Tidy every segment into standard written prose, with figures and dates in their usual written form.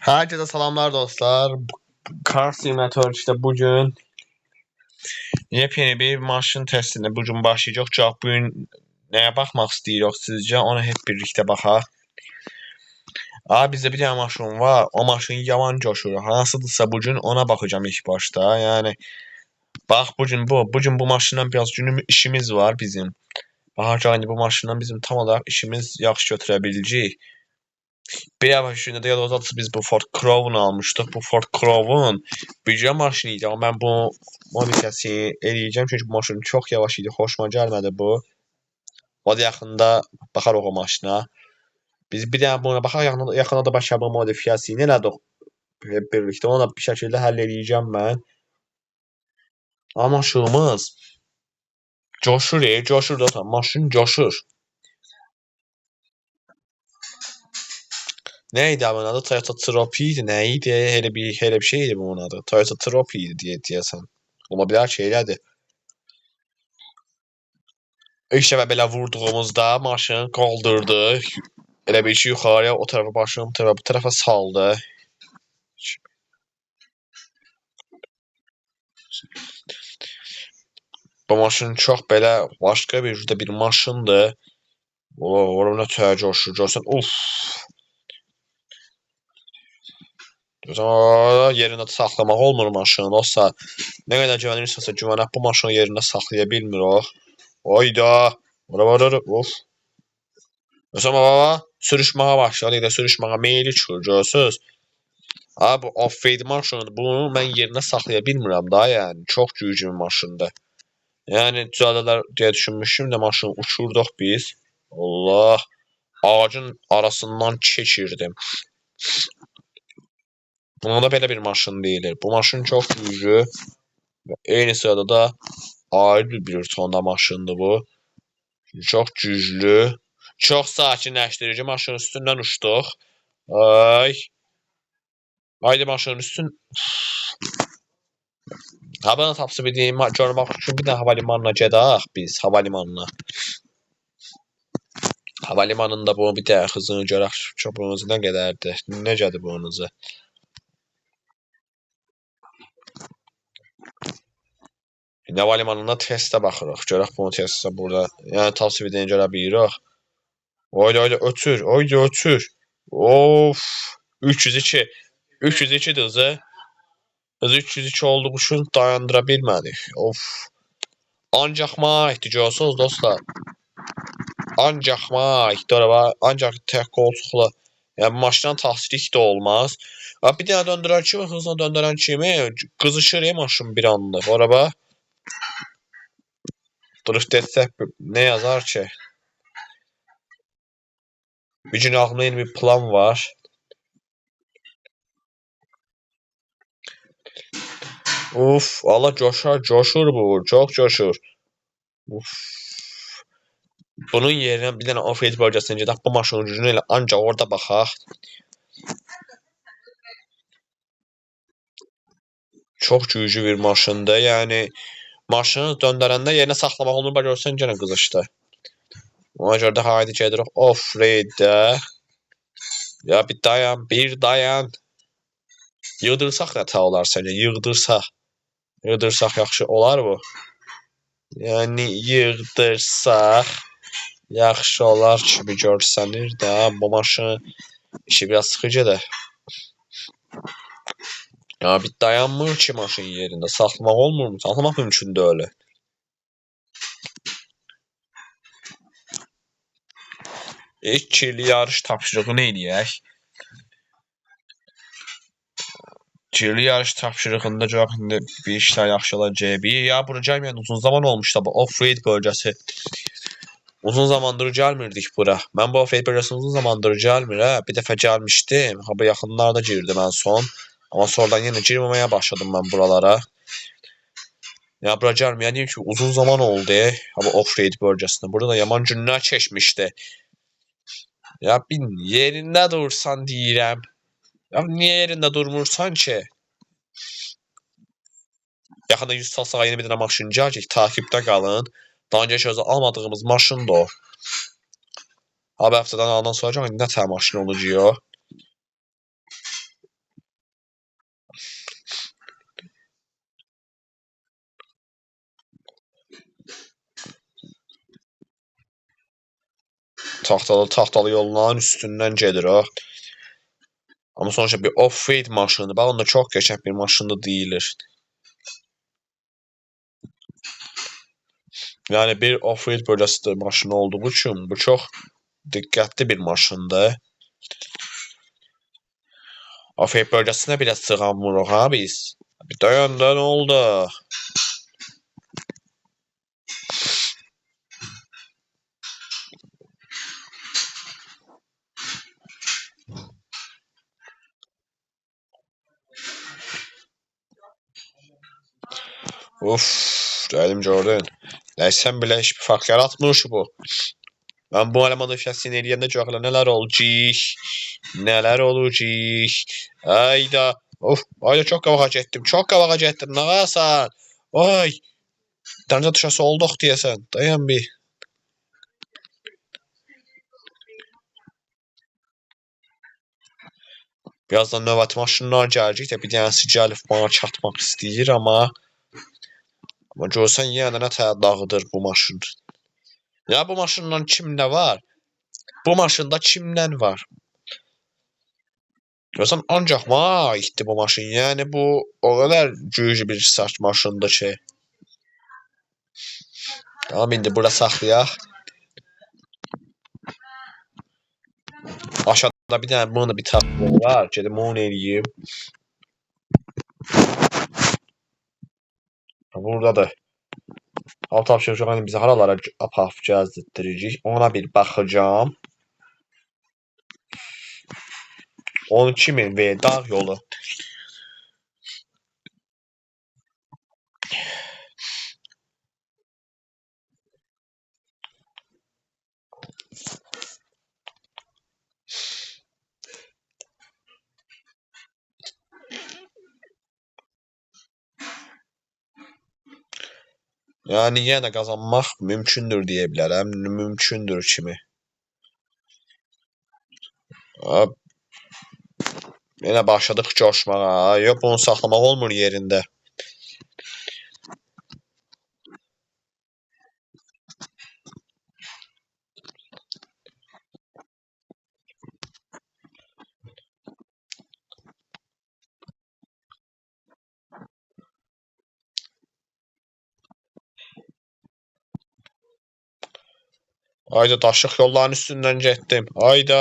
Herkese selamlar dostlar. Car Simulator işte bugün yepyeni bir maşın testinde bugün başlayacaq. Bugün neye bakmak istiyoruz sizce? Ona hep birlikte bakaq. Bizde bir tane maşın var. O maşın yaman coşur. Hansıdırsa bugün ona bakacağım ilk başta. Yani bak bugün bu maşından biraz günüm işimiz var bizim. Bahar bu maşından bizim tam olarak işimiz yaxşı götürə biləcəyik. Bir yavaş günde de yadılacaqsa biz bu Ford Crown almışdıq. Bu Ford Crown bücə maşını idi. Amma mən bu modifikasiyayı eləyəcəm. Çünki bu maşın çox yavaş idi. Xoşuma gəlmədi bu. O da yaxında baxarıq o maşına. Biz bir dənə buna baxaq. Yaxında da başqa bu modifikasiyayı elədik. Hep birlikdə onu da bir şəkildə həll eləyəcəm mən. Amma maşınımız coşur, coşur da maşın coşur. Neydi abi adı? Toyota Tropy'ydi. Neydi? Hele bir şeydi bunun adı. Toyota Tropy'ydi diyesen. Olabilir şeylerdi. İlk dəfə belə vurduğumuzda maşın qaldırdı. Elə bir şey yuxarıya o tarafa başını bu tarafa saldı. Bu maşın çox belə başqa bir cürdə bir maşındır. Oranı təhər coşur. Görsən, uf. Yerində saxlamaq olmur maşını. Olsa nə qədər güvənirsinizsə güvənək bu maşını yerində saxlaya bilmir o. Oyda. Of. Mesela baba sürüşməyə başladı. Da sürüşməyə meyli çıxır görürsüz. Bu off-road maşınıdır. Bunu mən yerində saxlaya bilmirəm da, yəni çox güclü bir maşındır. Yəni düzəldələr deyə düşünmüşdüm də maşını uçurduq biz. Allah, ağacın arasından keçirdim. Buna da belə bir maşın deyilir. Bu maşın çox güclü. Eyni sırada da ayrı bir tonda maşındır bu. Çox güclü. Çox sakinləşdirici maşının üstündən uçduq. Ay. Haydi maşının üstün. Bana tapsı bir deyim. Görmək üçün bir də havalimanına gedək biz. Havalimanına. Havalimanında bunu bir də hızını görək. Çoxunuzu nə qədərdir? Necədir bunuzu? Havalimanında testə baxırıq. Görək bunu testə burada. Yəni tapsı bir deyim görə bilirik. Oyda ötür. Oyda ötür. Of. 302. 302 hızı. Hızı 302 olduğu üçün dayandıra bilmədik. Of. Ancaq maikdir görürsünüz dostlar. Ancaq maikdir araba. Ancaq tək qoltuqlu. Yəni maşından tasdik də olmaz. Bir dənə döndürən kimi, hızla döndürən kimi qızışır maşın bir anlıq. Araba. Drift etsək nə yazar ki? Bir gün ağlımda yeni bir plan var. Uf, Allah coşur bu. Çox coşur. Uf. Bunun yerinə bir dənə off-road bölgəsinə gedək. Bu maşının gücünü elə ancaq orada baxaq. Çox güclü bir maşındır. Yəni maşını döndərəndə yerinə saxlamaq olmur. Bax görsən yenə qızışdı. Ona görə də haydi gedirik off-roaddə. Ya bir dayan. Yığdırsaq nə tə olar sənə? Yığdırsaq yaxşı olar bu. Yəni yığdırsaq yaxşı olar kimi görsənir də. Bu maşın işi biraz sıxıcıdır. Ya bir dayanmır ki maşın yerində. Saxlamaq olmur mu? Saxlamaq mümkün deyil. İlk kirli yarış tapşırığını eləyək. Kirli yarış tapşırığında cavabında bir işler yaxşı olacaq. Ya bura gəlməyən uzun zaman olmuşdu bu off-road bölgəsi. Uzun zamandır gəlmirdik bura. Mən bu off-road bölgəsi uzun zamandır gəlmirəm. Bir dəfə gəlmişdim. Bu yaxınlarda girdim ən son. Amma sonradan yenə girməməyə başladım mən buralara. Ya bura gəlməyən ki uzun zaman oldu. Bu off-road bölgəsində. Burada da yaman günlər keçmişdi. Ya bir yerində dursan deyirəm. Ya niyə yerində durmursan ki? Yaxında 100 salsağa yeni bir dənə maşın gələcək. Takipdə qalın. Daha öncə sözü almadığımız maşındır o. Bu həftədən alandan sonra nə tər maşın olacaq? Tahtalı yolların üstündən gedir o. Amma sonuçta bir off-road maşınıdır. Bax, onda çox qəşəng bir maşındır deyilir. Yəni bir off-road bölgəsi maşını olduğu üçün bu çox diqqətli bir maşındır. Off-road bölgəsinə belə sığamırıq ha biz. Bir dayan da, nə oldu? Uf, dedim gördün. Nəysən belə hiçbir fark yaratmır bu. Ben bu elemanın şəxsini eləyəndə görəklə nələr olacaq? Nələr olacaq? Ayda. Of, ayda çok qabağa getdim. Çok qabağa getdim. Nağasan? Ay. Dəniz tuşası olduq deyəsən. Dayan bir. Birazdan növbəti maşınlar gələcək də bir dənəsi gəlib bana çatmaq istəyir amma görsən yenə də nə təhər dağıdır bu maşın. Ya bu maşınla kimlə var? Bu maşında kimlə var? Görsən ancaq mənə aiddir bu maşın. Yəni bu o qədər güclü bir sert maşındır ki. Tamam, indi burada saxlayaq. Aşağıda bir dənə bunun bir tapı var. Gedim onu eləyim. Buradadır. Alt tapşırıcı bizi haralara aparıb gəzdirəcək. Ona bir baxacağım. 12.000 ve dağ yolu. Yani yenə də qazanmaq mümkündür deyə bilərəm. Mümkündür kimi. Yenə başladıq coşmağa. Yox, bunu saxlamaq olmur yerində. Ayda daşlıq yolların üstündən getdim. Ayda.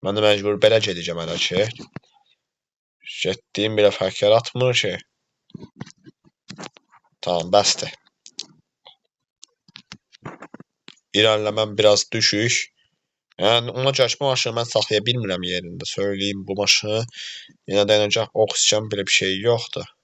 Mən də məcbur belə gedəcəm hələ ki. Getdiyim belə fərq yaratmır ki. Tamam, bəsdir. İlerləməm biraz düşük. Yəni ona görə ki bu maşını mən saxlaya bilmirəm yerində. Söyleyeyim, bu maşını yenə dayanacaq oksijen belə bir şey yoxdur.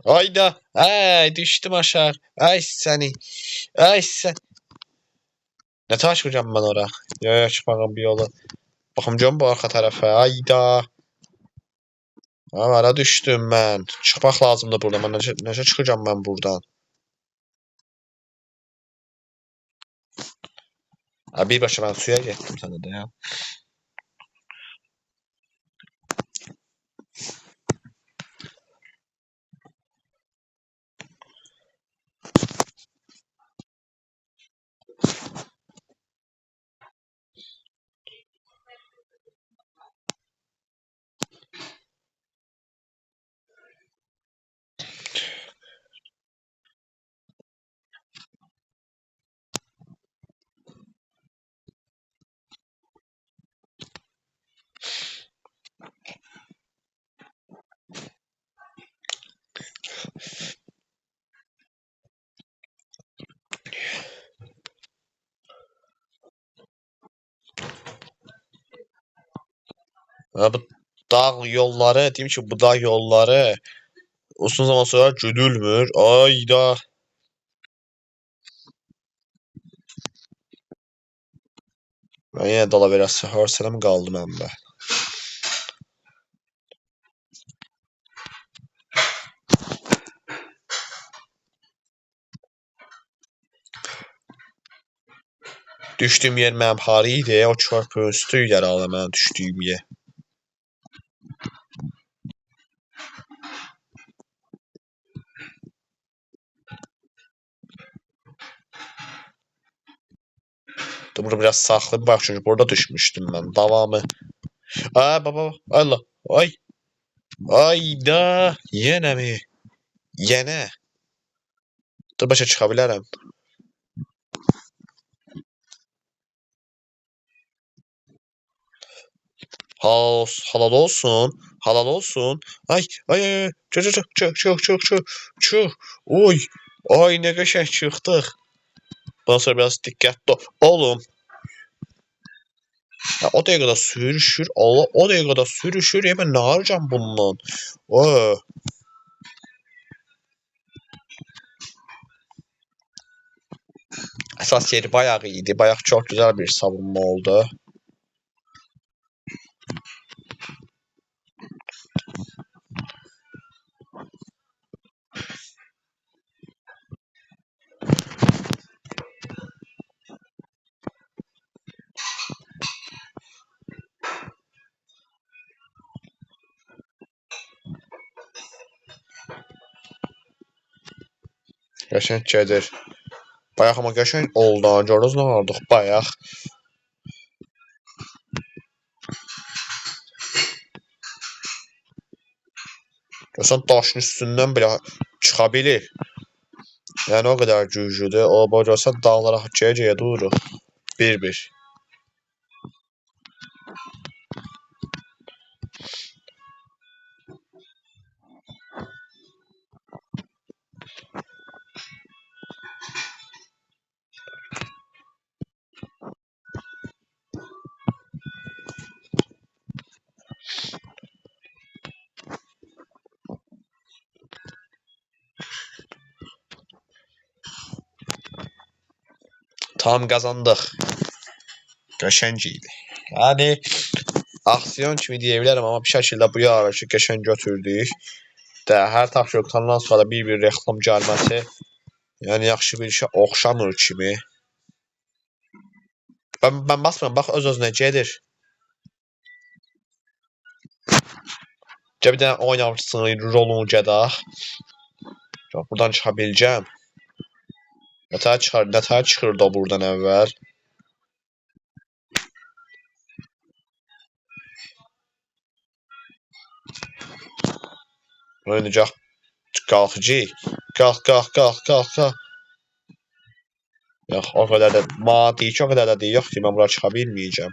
Ayda. Ay, düşdüm aşağı. Ay səni. Ay sən. Ne taşıyacağım ben ora? Ya çıkmağım bir yolu. Baxım bu arxa tərəfə. Ayda. Hara düşdüm mən. Çıxmaq lazımdır burada. Mən necə çıxacağım mən buradan? Birbaşa ben suya getdim sənə də ya. Bu dağ yolları, diyeyim ki bu dağ yolları uzun zaman sonra güdülmür. Ayda. Ben yine dala biraz hörsələ mi qaldım əmdə? Düşdüyüm yer mənim harı idi? O körpünün üstü idi herhalde mənim düşdüyüm yer. Dur burada biraz saxlı bak çünkü burada düşmüştüm ben. Davamı. Aa baba Allah. Ay. Ayda. Yine mi? Yine. Dur başa çıxa bilərəm. Halal olsun. Halal olsun. Ay ay ay. Çıx. Oy. Ay nə qəşəng çıxdıq. Bundan sonra biraz diqqətli olun. Ya, o dəqiqədə sürüşür. Allah o dəqiqədə sürüşür. Ya mən nə harcam bundan? O. Əsas yeri bayağı idi. Bayağı çok güzel bir savunma oldu. Qəşəng gedir. Bayaq amma qəşəng oldu. Gördünüz nə olduq bayaq. Görsən daşın üstündən belə çıxa bilir. Yəni o qədər güclüdür. O boy görsən dağlara gəyə-gəyə dururuq. Bir-bir. Tam qazandıq. Qəşəng idi. Yəni aksiyon kimi deyə bilərəm amma bir şəkildə bu yarışı qəşəng götürdük. Də hər tapşırıqdan sonra bir reklam gəlməsi, yəni yaxşı bir işə oxşamır kimi. Ben basmıram, bax öz-özünə gedir. Bir dənə oynamışsın rolunu gedək. Buradan çıxa biləcəm. Nətər çıxırdı o buradan əvvəl? Oynayacaq. Qalxıcı. Qalx. Yox, o qədər də maddi ki, o qədər də deyil. Yox ki, mən bura çıxa bilməyəcəm.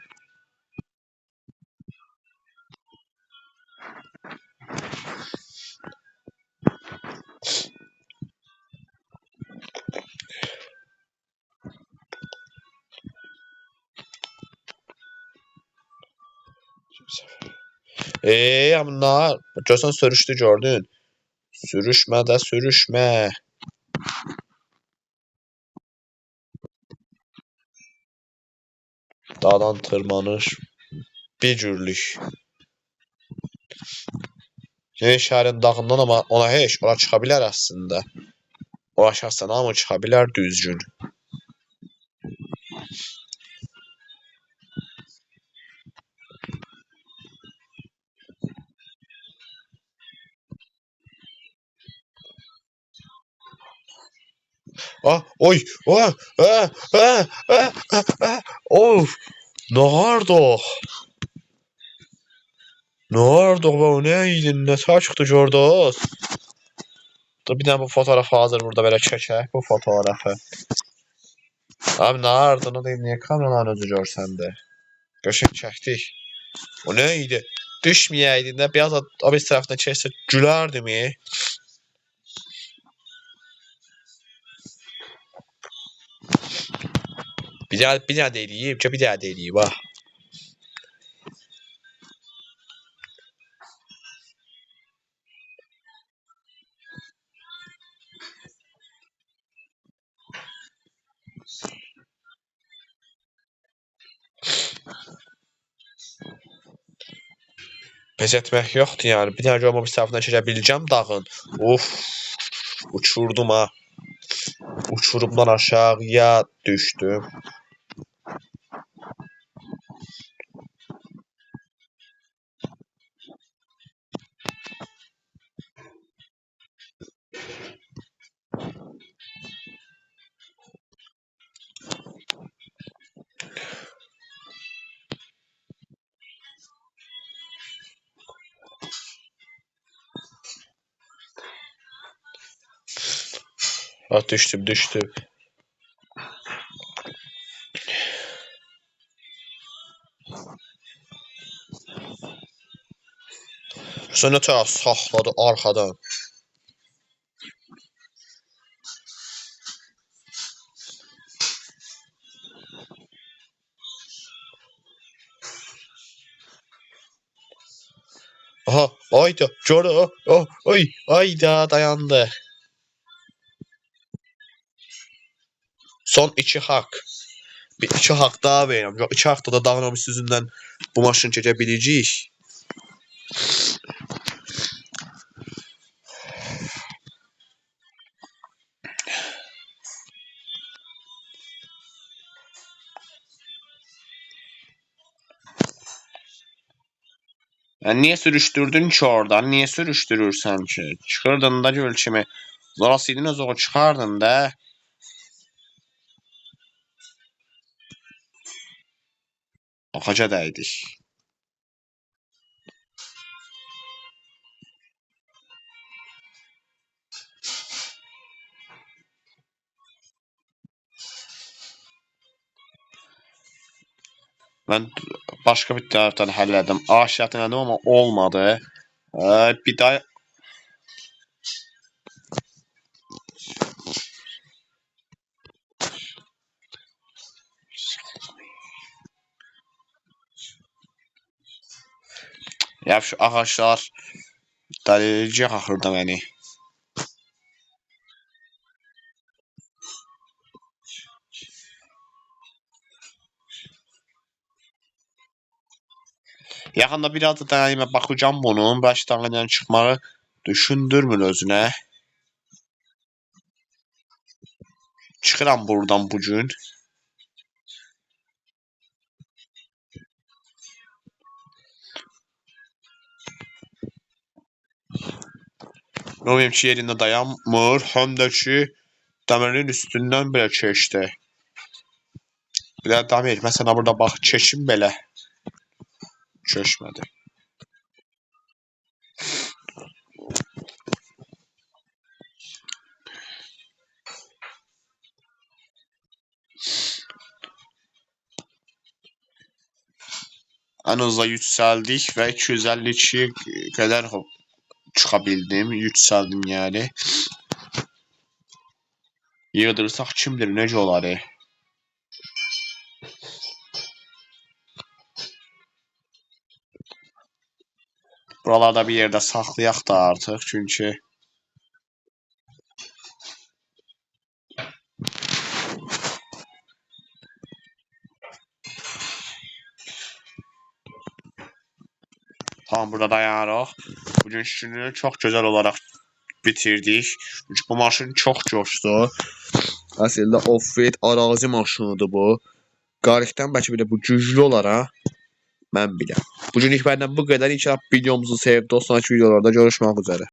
Bunlar. Görsən sürüşdü gördün. Sürüşmə də sürüşmə. Dağdan tırmanır. Bir cürlük. Yeni şəhərin dağından amma ona heç, ora çıxa bilər əslində. Ora şəxsən hamı çıxa bilər düzgün. Oy, of, nə hardıq? Nə hardıq və o nə idi? Nə çıxdı gördünüz? Dur bir dənə bu fotoğrafı hazır burada belə çəkək bu fotoğrafı. Abi nə hardıq? Niyə kameraların özü görsəndi? Qəşəng çəkdik. O nə idi? Düşməyəydi də biraz o bir tərəfdən keçsə gülərdimi? Bir daha da eləyib, bir daha da eləyib ha. Pes etmək yoxdur yəni. Bir dənə görüm o bir tərəfindən keçə biləcəm dağın. Of, uçurdum ha. Uçurumdan aşağıya düşdüm. Ha, düşdüm, düşdüm. Sonra ta saxladı arxadan. Aha, ayda, gördü. Oh, oh, oy, ayda dayandı. Son 2 hak. Bir 2 hak daha verirəm. Yox, 2 haqda da dağın yüzündən bu maşını keçə biləcəyik. Yani niye sürüştürdün ki oradan? Niye sürüştürürsen ki? Çıkırdın da gör kimi. Zorasiydin öz o çıxardın da. Ağaca dəydik. Ben başka bir taraftan həllədim. Aşağıdan elədim ama olmadı. Bir daha ya şu ağaçlar dələcək axırda məni. Yaxında biraz da dənəyimə baxacağım bunun. Bəlkə dağından çıxmağı düşündürmür özünə. Çıxıram buradan bugün. Bilmiyorum ki yerində dayanmır. Həm də ki dəmirin üstündən belə keçdi. Bir də dəmir. Məsələn burada bax keçim belə. Keçmədi. En hızla yükseldik ve 252 kadar çıkabildim. Yükseldim yani. Yığdırırsak kim bilir necə olar. Buralarda bir yerde saxlayaq da artıq çünkü tamam, burada dayanırıq. Bugün günü çox gözəl olaraq bitirdik. Çünki bu maşın çox coşdu. Əslində off-road arazi maşınıdır bu. Qarışdan bəlkə bir də bu güclü olaraq mən biləm. Bugünlük bəndən bu qədər. İnşallah videomuzu sevib. Sonraki videolarda görüşmək üzere.